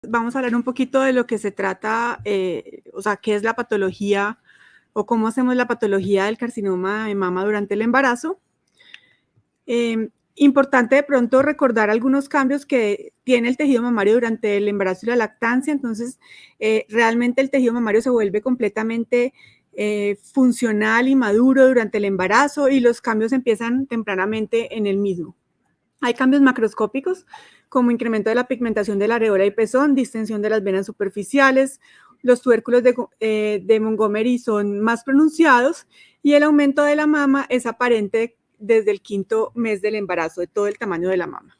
vamos a hablar un poquito de lo que se trata, o sea, qué es la patología o cómo hacemos la patología del carcinoma de mama durante el embarazo. Importante de pronto recordar algunos cambios que tiene el tejido mamario durante el embarazo y la lactancia. Entonces, realmente el tejido mamario se vuelve completamente funcional y maduro durante el embarazo y los cambios empiezan tempranamente en el mismo. Hay cambios macroscópicos como incremento de la pigmentación de la areola y pezón, distensión de las venas superficiales, los tubérculos de Montgomery son más pronunciados y el aumento de la mama es aparente desde el 5º mes del embarazo, de todo el tamaño de la mama.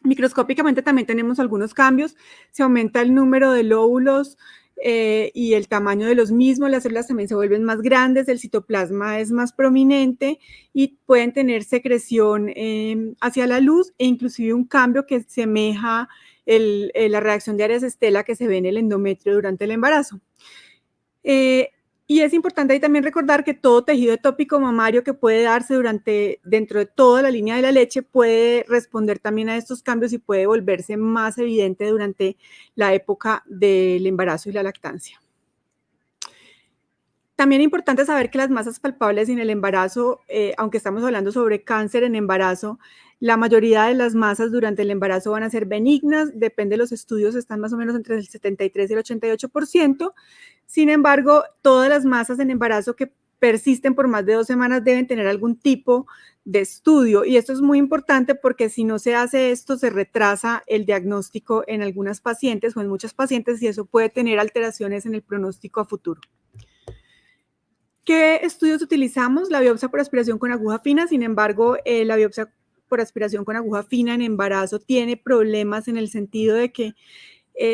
Microscópicamente también tenemos algunos cambios, se aumenta el número de lóbulos y el tamaño de los mismos, las células también se vuelven más grandes, el citoplasma es más prominente y pueden tener secreción hacia la luz e inclusive un cambio que semeja la reacción de Arias Stella que se ve en el endometrio durante el embarazo. Y es importante ahí también recordar que todo tejido etópico mamario que puede darse dentro de toda la línea de la leche puede responder también a estos cambios y puede volverse más evidente durante la época del embarazo y la lactancia. También es importante saber que las masas palpables en el embarazo, aunque estamos hablando sobre cáncer en embarazo, la mayoría de las masas durante el embarazo van a ser benignas, depende de los estudios, están más o menos entre el 73 y el 88%. Sin embargo, todas las masas en embarazo que persisten por más de 2 semanas deben tener algún tipo de estudio y esto es muy importante porque si no se hace esto se retrasa el diagnóstico en algunas pacientes o en muchas pacientes y eso puede tener alteraciones en el pronóstico a futuro. ¿Qué estudios utilizamos? La biopsia por aspiración con aguja fina, sin embargo, la biopsia por aspiración con aguja fina en embarazo tiene problemas en el sentido de que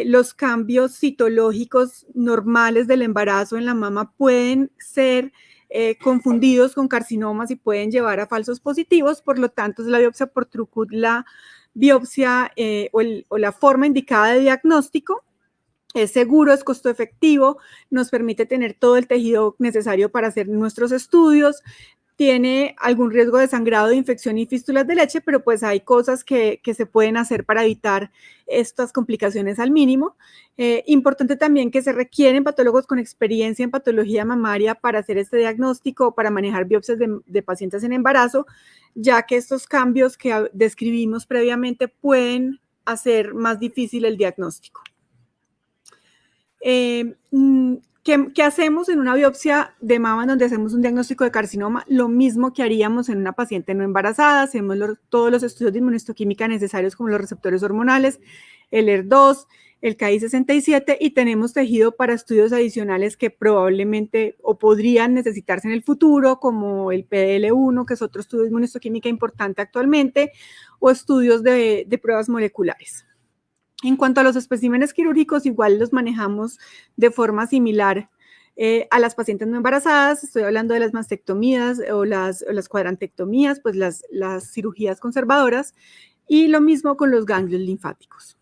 los cambios citológicos normales del embarazo en la mama pueden ser confundidos con carcinomas y pueden llevar a falsos positivos, por lo tanto es la biopsia por Trucut la biopsia o la forma indicada de diagnóstico. Es seguro, es costo efectivo, nos permite tener todo el tejido necesario para hacer nuestros estudios, tiene algún riesgo de sangrado, de infección y fístulas de leche, pero pues hay cosas que se pueden hacer para evitar estas complicaciones al mínimo. Importante también que se requieren patólogos con experiencia en patología mamaria para hacer este diagnóstico o para manejar biopsias de pacientes en embarazo, ya que estos cambios que describimos previamente pueden hacer más difícil el diagnóstico. ¿Qué hacemos en una biopsia de mama donde hacemos un diagnóstico de carcinoma? Lo mismo que haríamos en una paciente no embarazada, hacemos todos los estudios de inmunohistoquímica necesarios como los receptores hormonales, el ER2, el KI67 y tenemos tejido para estudios adicionales que probablemente o podrían necesitarse en el futuro como el PDL1, que es otro estudio de inmunohistoquímica importante actualmente, o estudios de pruebas moleculares. En cuanto a los especímenes quirúrgicos, igual los manejamos de forma similar a las pacientes no embarazadas. Estoy hablando de las mastectomías o las cuadrantectomías, pues las cirugías conservadoras, y lo mismo con los ganglios linfáticos.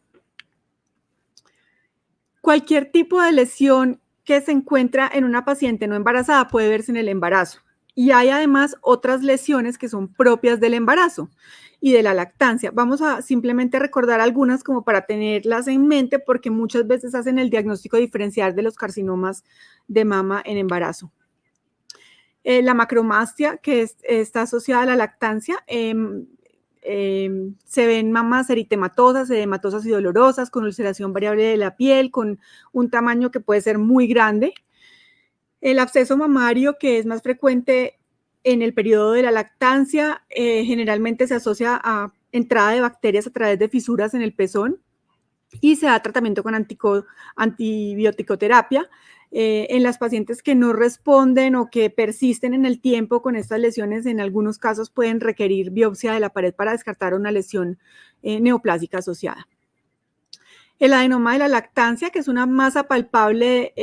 Cualquier tipo de lesión que se encuentra en una paciente no embarazada puede verse en el embarazo. Y hay además otras lesiones que son propias del embarazo y de la lactancia. Vamos a simplemente recordar algunas como para tenerlas en mente porque muchas veces hacen el diagnóstico diferencial de los carcinomas de mama en embarazo. La macromastia, que está asociada a la lactancia, se ven mamas eritematosas, edematosas y dolorosas, con ulceración variable de la piel, con un tamaño que puede ser muy grande. El absceso mamario, que es más frecuente en el periodo de la lactancia, generalmente se asocia a entrada de bacterias a través de fisuras en el pezón y se da tratamiento con antibioticoterapia. En las pacientes que no responden o que persisten en el tiempo con estas lesiones, en algunos casos pueden requerir biopsia de la pared para descartar una lesión neoplásica asociada. El adenoma de la lactancia, que es una masa palpable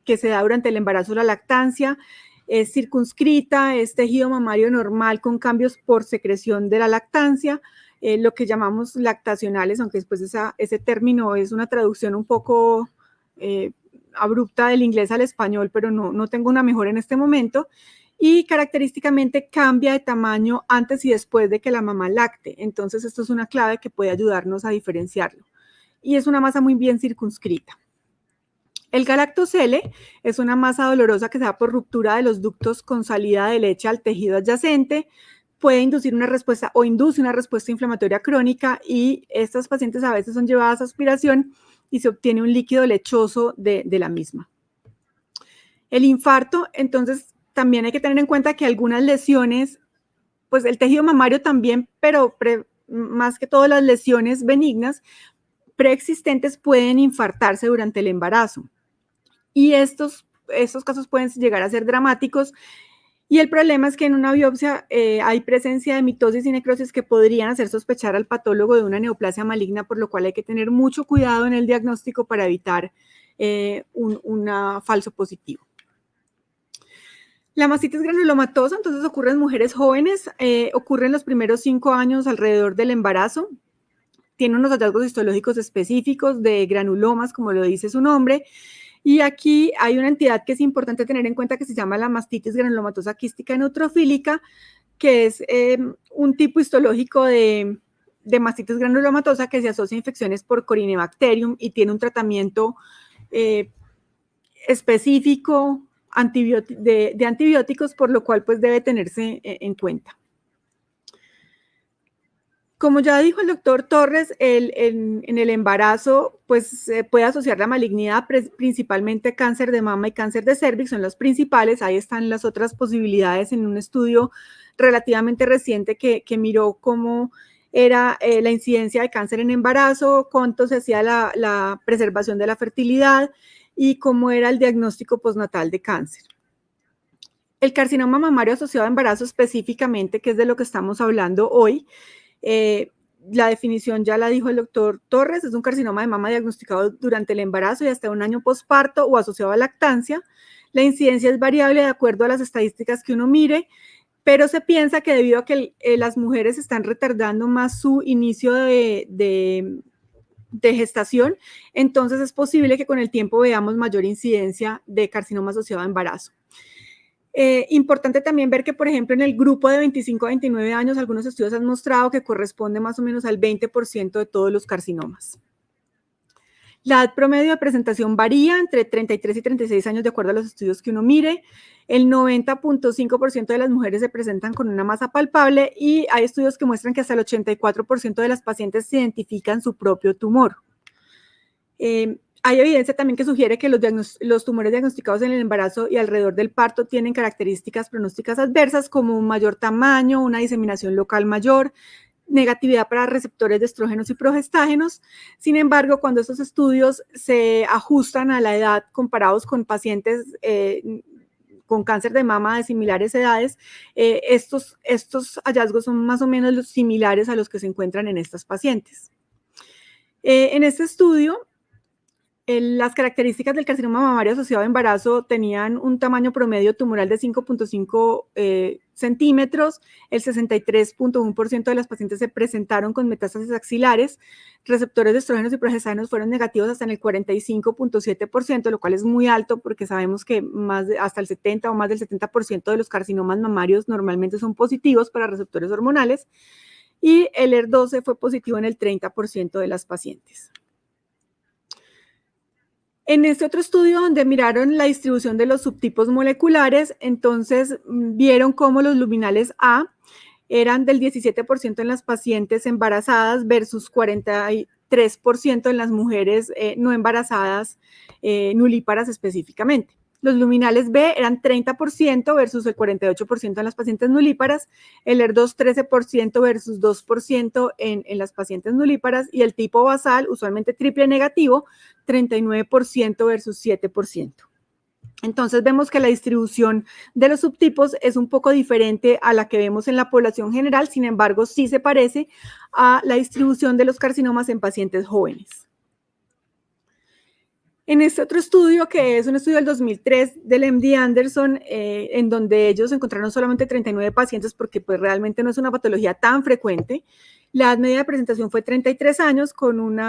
que se da durante el embarazo o la lactancia, es circunscrita, es tejido mamario normal con cambios por secreción de la lactancia, lo que llamamos lactacionales, aunque después ese término es una traducción un poco abrupta del inglés al español, pero no tengo una mejor en este momento, y característicamente cambia de tamaño antes y después de que la mamá lacte. Entonces esto es una clave que puede ayudarnos a diferenciarlo. y es una masa muy bien circunscrita. El galactosele es una masa dolorosa que se da por ruptura de los ductos con salida de leche al tejido adyacente, puede inducir una respuesta o induce una respuesta inflamatoria crónica y estas pacientes a veces son llevadas a aspiración y se obtiene un líquido lechoso de la misma. El infarto, entonces, también hay que tener en cuenta que algunas lesiones, pues el tejido mamario también, pero más que todo las lesiones benignas preexistentes pueden infartarse durante el embarazo. Y estos casos pueden llegar a ser dramáticos. Y el problema es que en una biopsia hay presencia de mitosis y necrosis que podrían hacer sospechar al patólogo de una neoplasia maligna, por lo cual hay que tener mucho cuidado en el diagnóstico para evitar un falso positivo. La mastitis granulomatosa, entonces, ocurre en mujeres jóvenes, ocurre en los primeros 5 años alrededor del embarazo. Tiene unos hallazgos histológicos específicos de granulomas, como lo dice su nombre. Y aquí hay una entidad que es importante tener en cuenta que se llama la mastitis granulomatosa quística neutrofílica, que es un tipo histológico de mastitis granulomatosa que se asocia a infecciones por Corynebacterium y tiene un tratamiento específico de antibióticos, por lo cual pues debe tenerse en cuenta. Como ya dijo el doctor Torres, en el embarazo pues se puede asociar la malignidad, principalmente cáncer de mama y cáncer de cérvix, son las principales. Ahí están las otras posibilidades en un estudio relativamente reciente que miró cómo era la incidencia de cáncer en embarazo, cuánto se hacía la preservación de la fertilidad y cómo era el diagnóstico postnatal de cáncer. El carcinoma mamario asociado a embarazo específicamente, que es de lo que estamos hablando hoy, la definición ya la dijo el doctor Torres, es un carcinoma de mama diagnosticado durante el embarazo y hasta un año posparto o asociado a lactancia. La incidencia es variable de acuerdo a las estadísticas que uno mire, pero se piensa que debido a que las mujeres están retardando más su inicio de gestación, entonces es posible que con el tiempo veamos mayor incidencia de carcinoma asociado a embarazo. Importante también ver que, por ejemplo, en el grupo de 25 a 29 años, algunos estudios han mostrado que corresponde más o menos al 20% de todos los carcinomas. La edad promedio de presentación varía entre 33 y 36 años de acuerdo a los estudios que uno mire. El 90.5% de las mujeres se presentan con una masa palpable y hay estudios que muestran que hasta el 84% de las pacientes se identifican su propio tumor. Hay evidencia también que sugiere que los tumores diagnosticados en el embarazo y alrededor del parto tienen características pronósticas adversas como un mayor tamaño, una diseminación local mayor, negatividad para receptores de estrógenos y progestágenos. Sin embargo, cuando estos estudios se ajustan a la edad comparados con pacientes con cáncer de mama de similares edades, estos hallazgos son más o menos los similares a los que se encuentran en estas pacientes. En este estudio, las características del carcinoma mamario asociado a embarazo tenían un tamaño promedio tumoral de 5.5 centímetros, el 63.1% de las pacientes se presentaron con metástasis axilares, receptores de estrógenos y progestágenos fueron negativos hasta en el 45.7%, lo cual es muy alto porque sabemos que hasta el 70 o más del 70% de los carcinomas mamarios normalmente son positivos para receptores hormonales y el ER12 fue positivo en el 30% de las pacientes. En este otro estudio donde miraron la distribución de los subtipos moleculares, entonces vieron cómo los luminales A eran del 17% en las pacientes embarazadas versus 43% en las mujeres no embarazadas, nulíparas específicamente. Los luminales B eran 30% versus el 48% en las pacientes nulíparas, el ER2 13% versus 2% en las pacientes nulíparas y el tipo basal, usualmente triple negativo, 39% versus 7%. Entonces vemos que la distribución de los subtipos es un poco diferente a la que vemos en la población general, sin embargo sí se parece a la distribución de los carcinomas en pacientes jóvenes. En este otro estudio, que es un estudio del 2003 del MD Anderson, en donde ellos encontraron solamente 39 pacientes porque pues realmente no es una patología tan frecuente, la edad media de presentación fue 33 años con un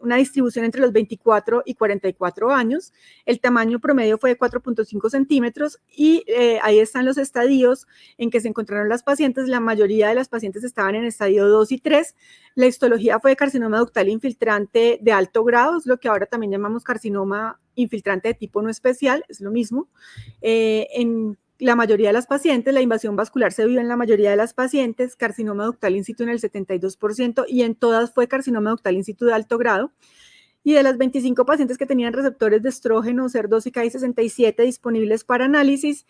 una distribución entre los 24 y 44 años. El tamaño promedio fue de 4.5 centímetros y ahí están los estadios en que se encontraron las pacientes. La mayoría de las pacientes estaban en estadio 2 y 3. La histología fue de carcinoma ductal infiltrante de alto grado, es lo que ahora también llamamos carcinoma infiltrante de tipo no especial, es lo mismo. En la mayoría de las pacientes, la invasión vascular se vio en la mayoría de las pacientes, carcinoma ductal in situ en el 72% y en todas fue carcinoma ductal in situ de alto grado. Y de las 25 pacientes que tenían receptores de estrógeno, SER2 y Ki67 disponibles para análisis,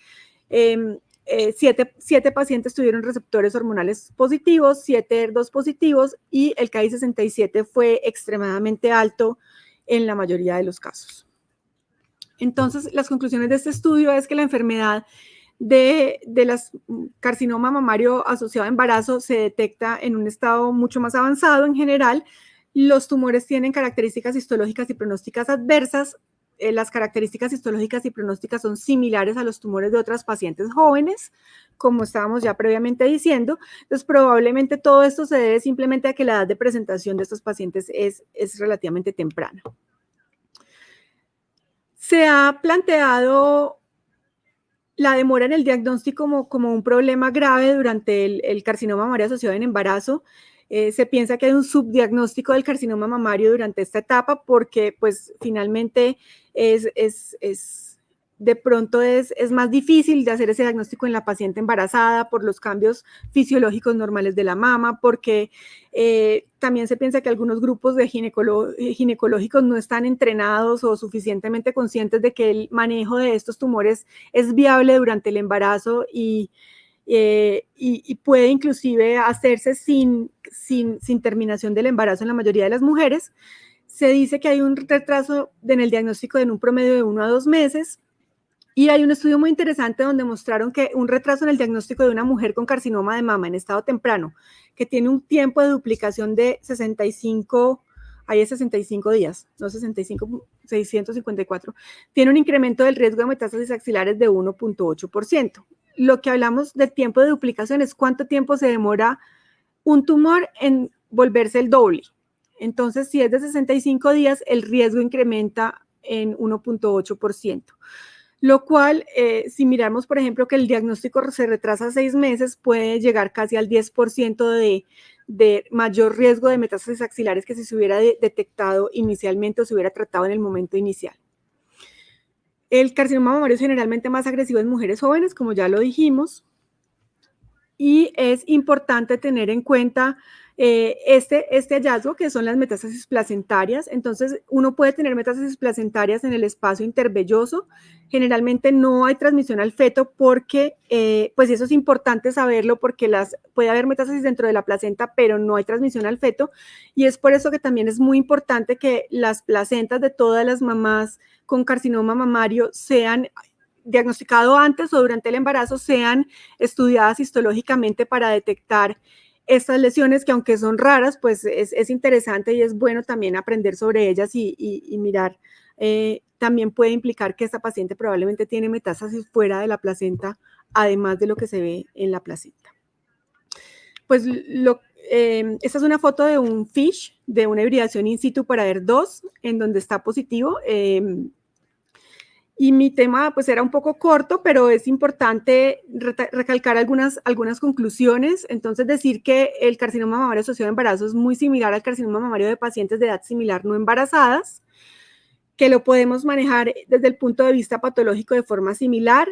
7 pacientes tuvieron receptores hormonales positivos, 7 ER2 positivos y el Ki67 fue extremadamente alto en la mayoría de los casos. Entonces, las conclusiones de este estudio es que la enfermedad de las carcinoma mamario asociado a embarazo se detecta en un estado mucho más avanzado en general. Los tumores tienen características histológicas y pronósticas adversas. Las características histológicas y pronósticas son similares a los tumores de otras pacientes jóvenes, como estábamos ya previamente diciendo. Entonces, probablemente todo esto se debe simplemente a que la edad de presentación de estos pacientes es relativamente temprana. Se ha planteado la demora en el diagnóstico como un problema grave durante el carcinoma mamario asociado en embarazo. Se piensa que hay un subdiagnóstico del carcinoma mamario durante esta etapa porque pues finalmente de pronto es más difícil de hacer ese diagnóstico en la paciente embarazada por los cambios fisiológicos normales de la mama, porque también se piensa que algunos grupos de ginecológicos no están entrenados o suficientemente conscientes de que el manejo de estos tumores es viable durante el embarazo y puede inclusive hacerse sin terminación del embarazo en la mayoría de las mujeres. Se dice que hay un retraso en el diagnóstico en un promedio de 1 a 2 meses. Y hay un estudio muy interesante donde mostraron que un retraso en el diagnóstico de una mujer con carcinoma de mama en estado temprano, que tiene un tiempo de duplicación de 65, ahí es 65 días, no 65, 654, tiene un incremento del riesgo de metástasis axilares de 1.8%. Lo que hablamos del tiempo de duplicación es cuánto tiempo se demora un tumor en volverse el doble. Entonces, si es de 65 días, el riesgo incrementa en 1.8%. Lo cual, si miramos, por ejemplo, que el diagnóstico se retrasa 6 meses, puede llegar casi al 10% de mayor riesgo de metástasis axilares que si se hubiera detectado inicialmente o se hubiera tratado en el momento inicial. El carcinoma mamario es generalmente más agresivo en mujeres jóvenes, como ya lo dijimos, y es importante tener en cuenta este hallazgo, que son las metástasis placentarias. Entonces, uno puede tener metástasis placentarias en el espacio intervelloso. Generalmente no hay transmisión al feto porque, pues eso es importante saberlo porque puede haber metástasis dentro de la placenta, pero no hay transmisión al feto. Y es por eso que también es muy importante que las placentas de todas las mamás con carcinoma mamario sean diagnosticado antes o durante el embarazo, sean estudiadas histológicamente para detectar estas lesiones que aunque son raras, pues es interesante y es bueno también aprender sobre ellas y mirar. También puede implicar que esta paciente probablemente tiene metástasis fuera de la placenta, además de lo que se ve en la placenta. Pues esta es una foto de un FISH, de una hibridación in situ para ER2, en donde está positivo. Y mi tema pues era un poco corto, pero es importante recalcar algunas conclusiones. Entonces decir que el carcinoma mamario asociado a embarazo es muy similar al carcinoma mamario de pacientes de edad similar no embarazadas, que lo podemos manejar desde el punto de vista patológico de forma similar.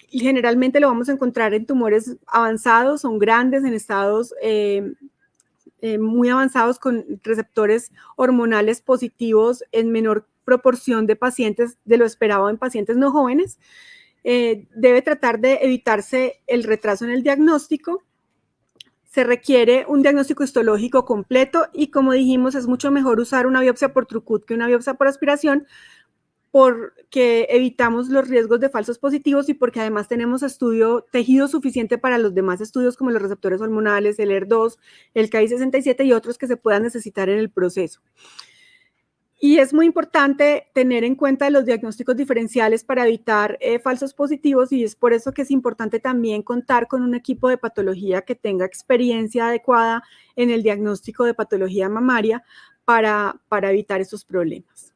Generalmente lo vamos a encontrar en tumores avanzados, son grandes, en estados muy avanzados con receptores hormonales positivos en menor proporción de pacientes de lo esperado en pacientes no jóvenes. Debe tratar de evitarse el retraso en el diagnóstico. Se requiere un diagnóstico histológico completo y, como dijimos, es mucho mejor usar una biopsia por Trucut que una biopsia por aspiración porque evitamos los riesgos de falsos positivos y porque además tenemos tejido suficiente para los demás estudios como los receptores hormonales, el ER2, el Ki67 y otros que se puedan necesitar en el proceso. Y es muy importante tener en cuenta los diagnósticos diferenciales para evitar falsos positivos y es por eso que es importante también contar con un equipo de patología que tenga experiencia adecuada en el diagnóstico de patología mamaria para evitar esos problemas.